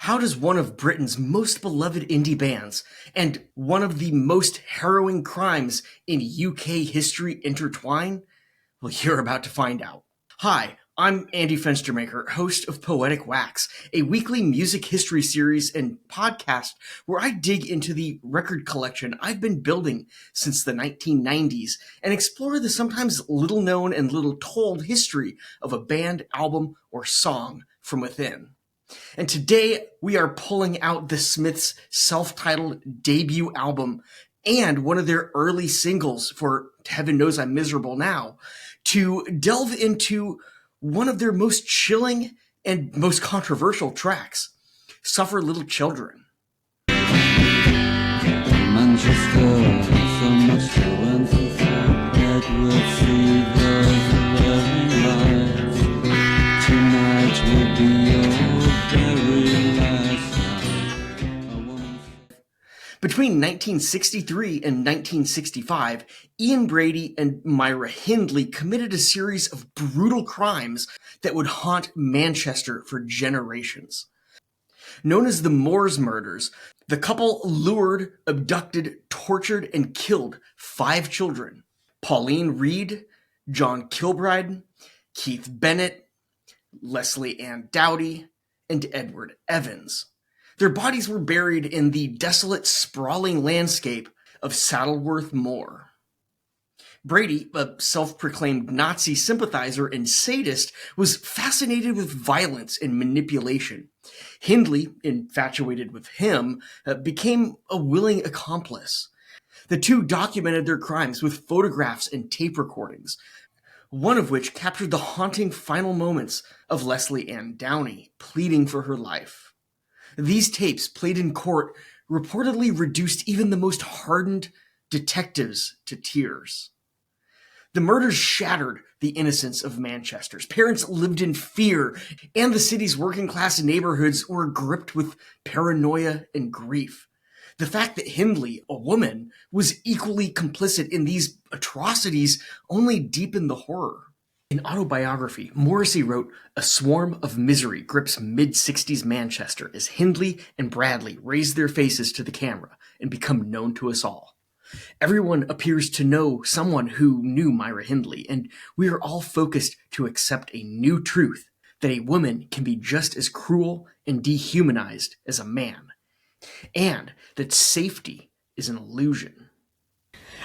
How does one of Britain's most beloved indie bands and one of the most harrowing crimes in UK history intertwine? Well, you're about to find out. Hi, I'm Andy Fenstermaker, host of Poetic Wax, a weekly music history series and podcast where I dig into the record collection I've been building since the 1990s and explore the sometimes little known and little told history of a band, album, or song from within. And today we are pulling out the Smiths' self-titled debut album and one of their early singles for Heaven Knows I'm Miserable Now to delve into one of their most chilling and most controversial tracks, Suffer Little Children. Manchester, so much to run through Edward see those loving lights. Tonight will be your very last night. Between 1963 and 1965, Ian Brady and Myra Hindley committed a series of brutal crimes that would haunt Manchester for generations. Known as the Moors murders, the couple lured, abducted, tortured, and killed 5 children: Pauline Reed, John Kilbride, Keith Bennett, Leslie Ann Dowdy, and Edward Evans. Their bodies were buried in the desolate, sprawling landscape of Saddleworth Moor. Brady, a self-proclaimed Nazi sympathizer and sadist, was fascinated with violence and manipulation. Hindley, infatuated with him, became a willing accomplice. The two documented their crimes with photographs and tape recordings, one of which captured the haunting final moments of Leslie Ann Downey pleading for her life. These tapes, played in court, reportedly reduced even the most hardened detectives to tears. The murders shattered the innocence of Manchester's. Parents lived in fear, and the city's working-class neighborhoods were gripped with paranoia and grief. The fact that Hindley, a woman, was equally complicit in these atrocities only deepened the horror. In autobiography, Morrissey wrote, "A swarm of misery grips mid-60s Manchester as Hindley and Bradley raise their faces to the camera and become known to us all. Everyone appears to know someone who knew Myra Hindley, and we are all focused to accept a new truth that a woman can be just as cruel and dehumanized as a man, and that safety is an illusion."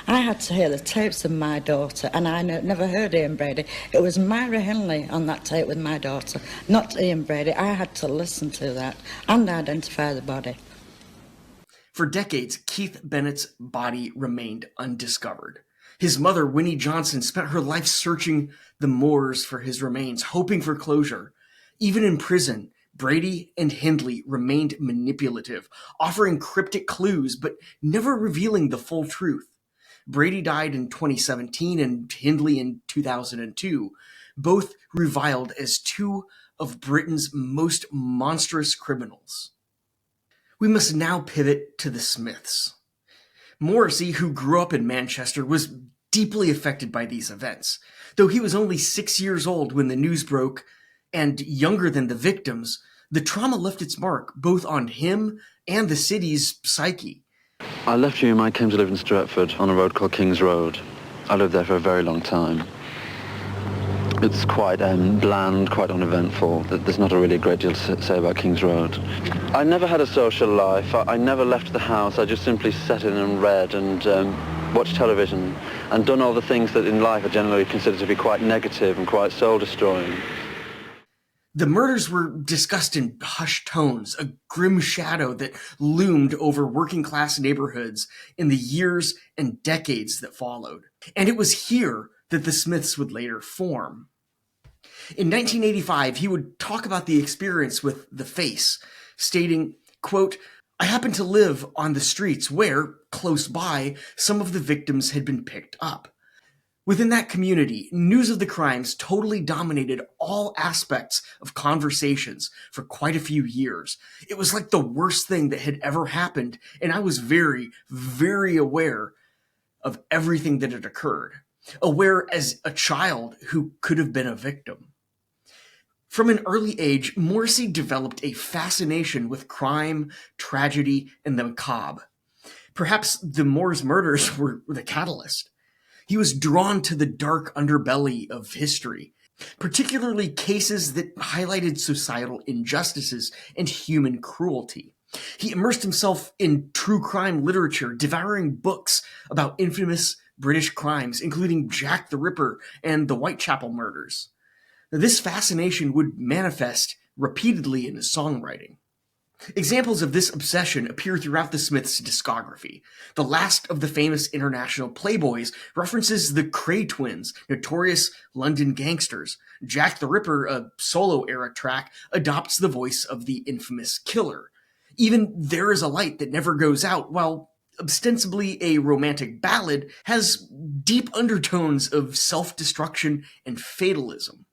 I had to hear the tapes of my daughter, and I never heard Ian Brady. It was Myra Hindley on that tape with my daughter, not Ian Brady. I had to listen to that and identify the body. For decades, Keith Bennett's body remained undiscovered. His mother, Winnie Johnson, spent her life searching the moors for his remains, hoping for closure. Even in prison, Brady and Hindley remained manipulative, offering cryptic clues but never revealing the full truth. Brady died in 2017 and Hindley in 2002, both reviled as two of Britain's most monstrous criminals. We must now pivot to the Smiths. Morrissey, who grew up in Manchester, was deeply affected by these events. Though he was only 6 years old when the news broke and younger than the victims, the trauma left its mark both on him and the city's psyche. I left home. I came to live in Stratford on a road called King's Road. I lived there for a very long time. It's quite bland, quite uneventful. There's not really a great deal to say about King's Road. I never had a social life. I never left the house. I just simply sat in and read and watched television and done all the things that in life are generally considered to be quite negative and quite soul-destroying. The murders were discussed in hushed tones, a grim shadow that loomed over working-class neighborhoods in the years and decades that followed. And it was here that the Smiths would later form. In 1985, he would talk about the experience with The Face, stating, quote, "I happened to live on the streets where, close by, some of the victims had been picked up. Within that community, news of the crimes totally dominated all aspects of conversations for quite a few years. It was like the worst thing that had ever happened, and I was very, very aware of everything that had occurred. Aware as a child who could have been a victim. From an early age, Morrissey developed a fascination with crime, tragedy, and the macabre. Perhaps the Moors murders were the catalyst. He was drawn to the dark underbelly of history, particularly cases that highlighted societal injustices and human cruelty. He immersed himself in true crime literature, devouring books about infamous British crimes, including Jack the Ripper and the Whitechapel murders. This fascination would manifest repeatedly in his songwriting. Examples of this obsession appear throughout the Smiths' discography. The last of the famous international playboys references the Cray twins, notorious London gangsters. Jack the Ripper, a solo-era track, adopts the voice of the infamous killer. Even There Is a Light That Never Goes Out, while ostensibly a romantic ballad, has deep undertones of self-destruction and fatalism.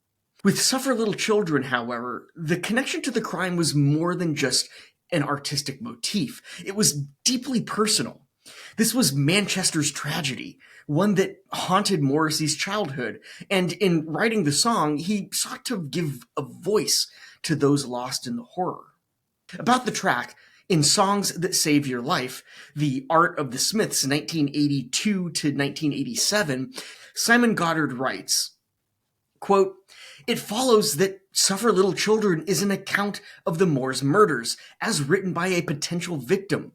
With Suffer Little Children, however, the connection to the crime was more than just an artistic motif. It was deeply personal. This was Manchester's tragedy, one that haunted Morrissey's childhood, and in writing the song, he sought to give a voice to those lost in the horror. About the track, in Songs That Save Your Life, The Art of the Smiths, 1982 to 1987, Simon Goddard writes, quote, "It follows that Suffer Little Children is an account of the Moors murders, as written by a potential victim,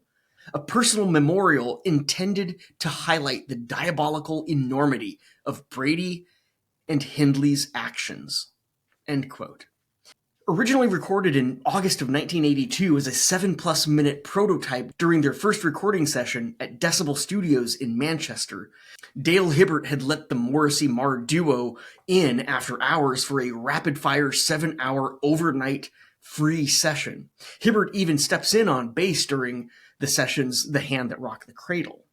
a personal memorial intended to highlight the diabolical enormity of Brady and Hindley's actions." End quote. Originally recorded in August of 1982 as a 7+ minute prototype during their first recording session at Decibel Studios in Manchester, Dale Hibbert had let the Morrissey-Marr duo in after hours for a rapid-fire 7-hour overnight free session. Hibbert even steps in on bass during the session's The Hand That Rocked the Cradle.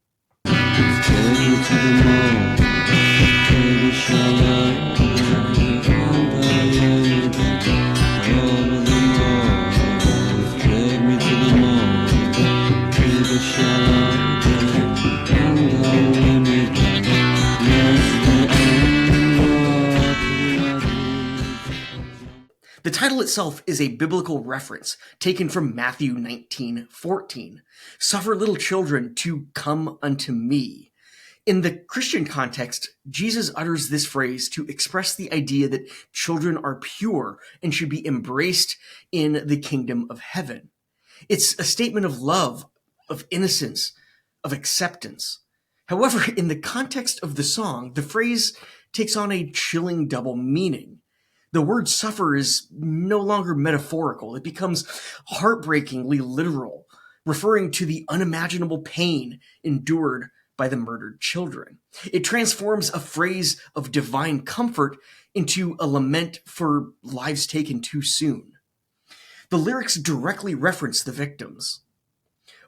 The title itself is a biblical reference taken from Matthew 19:14. Suffer little children to come unto me. In the Christian context, Jesus utters this phrase to express the idea that children are pure and should be embraced in the kingdom of heaven. It's a statement of love, of innocence, of acceptance. However, in the context of the song, the phrase takes on a chilling double meaning. The word suffer is no longer metaphorical. It becomes heartbreakingly literal, referring to the unimaginable pain endured by the murdered children. It transforms a phrase of divine comfort into a lament for lives taken too soon. The lyrics directly reference the victims.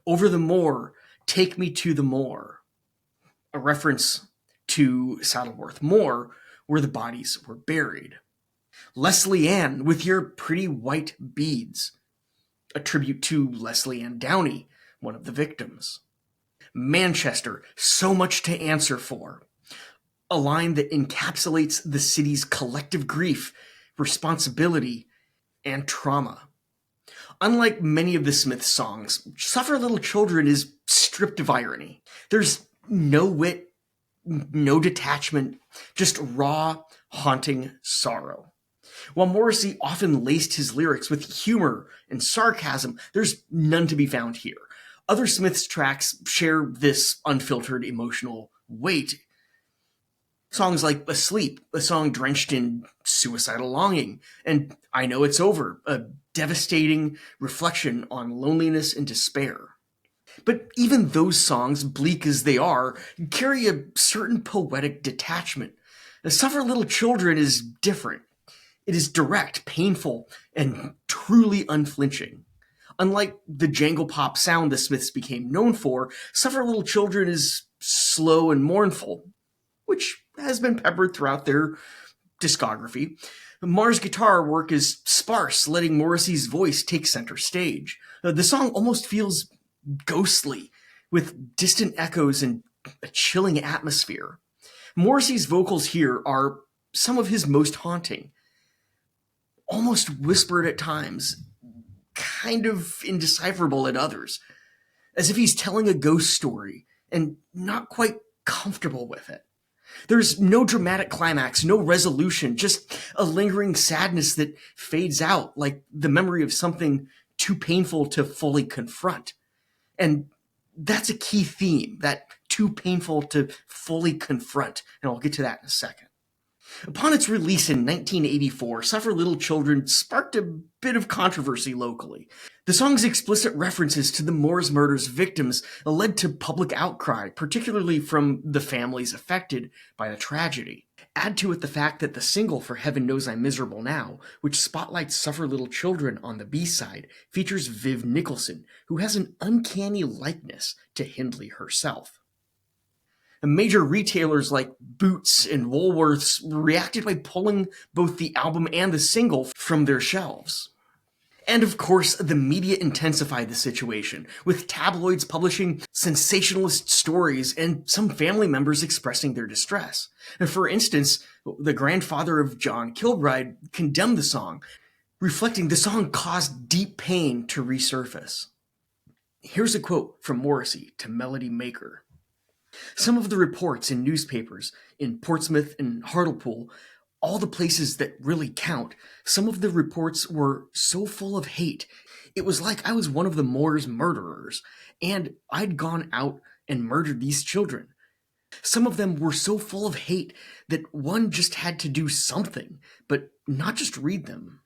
Over the moor, take me to the moor. A reference to Saddleworth Moor, where the bodies were buried. Leslie Ann, with your pretty white beads. A tribute to Leslie Ann Downey, one of the victims. Manchester, so much to answer for. A line that encapsulates the city's collective grief, responsibility, and trauma. Unlike many of the Smiths songs, Suffer Little Children is stripped of irony. There's no wit, no detachment, just raw, haunting sorrow. While Morrissey often laced his lyrics with humor and sarcasm, there's none to be found here. Other Smiths tracks share this unfiltered emotional weight. Songs like Asleep, a song drenched in suicidal longing, and I Know It's Over, a devastating reflection on loneliness and despair. But even those songs, bleak as they are, carry a certain poetic detachment. Suffer Little Children is different. It is direct, painful, and truly unflinching. Unlike the jangle pop sound the Smiths became known for, Suffer Little Children is slow and mournful, which has been peppered throughout their discography. Marr's guitar work is sparse, letting Morrissey's voice take center stage. The song almost feels ghostly, with distant echoes and a chilling atmosphere. Morrissey's vocals here are some of his most haunting. almost whispered at times, kind of indecipherable at others, as if he's telling a ghost story and not quite comfortable with it. There's no dramatic climax, no resolution, just a lingering sadness that fades out like the memory of something too painful to fully confront. And that's a key theme, that too painful to fully confront. And I'll get to that in a second. Upon its release in 1984, Suffer Little Children sparked a bit of controversy locally. The song's explicit references to the Moors murder's victims led to public outcry, particularly from the families affected by the tragedy. Add to it the fact that the single for Heaven Knows I'm Miserable Now, which spotlights Suffer Little Children on the B-side, features Viv Nicholson, who has an uncanny likeness to Hindley herself. Major retailers like Boots and Woolworths reacted by pulling both the album and the single from their shelves. And of course, the media intensified the situation, with tabloids publishing sensationalist stories and some family members expressing their distress. For instance, the grandfather of John Kilbride condemned the song, reflecting the song caused deep pain to resurface. Here's a quote from Morrissey to Melody Maker. Some of the reports in newspapers in Portsmouth and Hartlepool, all the places that really count, some of the reports were so full of hate. It was like I was one of the Moors murderers, and I'd gone out and murdered these children. Some of them were so full of hate that one just had to do something, but not just read them.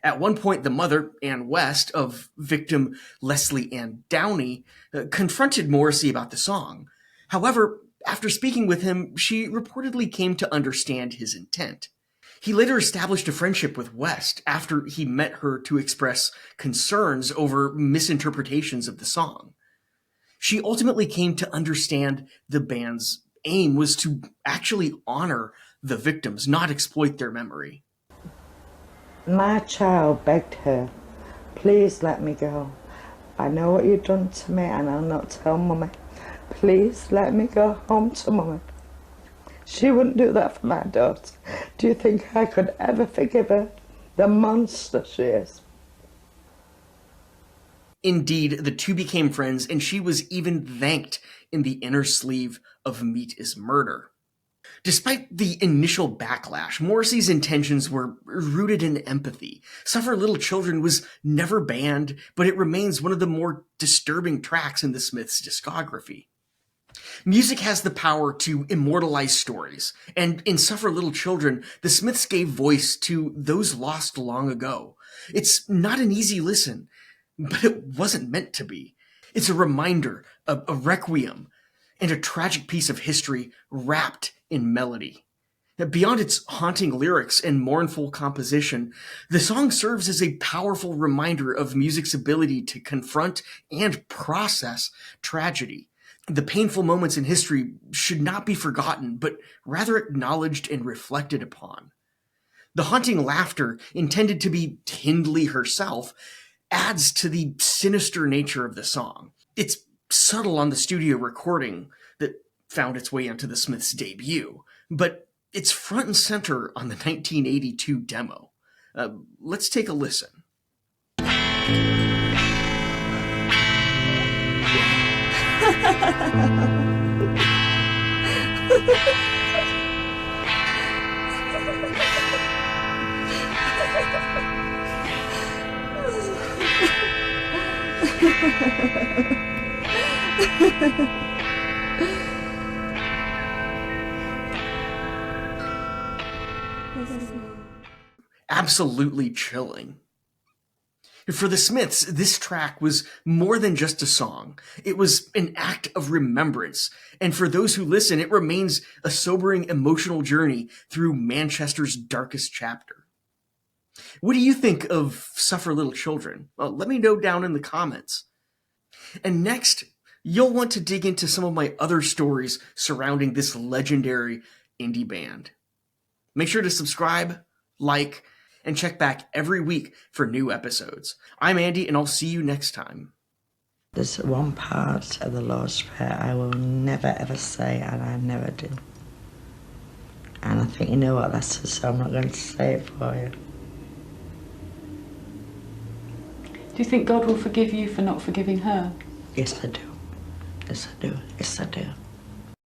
At one point, the mother, Ann West, of victim Leslie Ann Downey, confronted Morrissey about the song. However, after speaking with him, she reportedly came to understand his intent. He later established a friendship with West after he met her to express concerns over misinterpretations of the song. She ultimately came to understand the band's aim was to actually honor the victims, not exploit their memory. My child begged her, please let me go. I know what you've done to me and I'll not tell Mummy. Please let me go home to Mummy. She wouldn't do that for my daughter. Do you think I could ever forgive her? The monster she is. Indeed, the two became friends, and she was even thanked in the inner sleeve of Meat is Murder. Despite the initial backlash, Morrissey's intentions were rooted in empathy. Suffer Little Children was never banned, but it remains one of the more disturbing tracks in the Smiths' discography. Music has the power to immortalize stories, and in Suffer Little Children, the Smiths gave voice to those lost long ago. It's not an easy listen, but it wasn't meant to be. It's a reminder, a requiem, and a tragic piece of history wrapped in melody. Beyond its haunting lyrics and mournful composition, the song serves as a powerful reminder of music's ability to confront and process tragedy. The painful moments in history should not be forgotten, but rather acknowledged and reflected upon. The haunting laughter, intended to be Hindley herself, adds to the sinister nature of the song. It's subtle on the studio recording that found its way onto the Smiths' debut, but it's front and center on the 1982 demo. Let's take a listen. Absolutely chilling. For the Smiths, this track was more than just a song. It was an act of remembrance, and for those who listen, it remains a sobering emotional journey through Manchester's darkest chapter. What do you think of Suffer Little Children? Well, let me know down in the comments. And next, you'll want to dig into some of my other stories surrounding this legendary indie band. Make sure to subscribe, like, and check back every week for new episodes. I'm Andy, and I'll see you next time. There's one part of the Lord's Prayer I will never ever say, and I never do. And I think you know what that is, so I'm not going to say it for you. Do you think God will forgive you for not forgiving her? Yes, I do. Yes, I do. Yes, I do.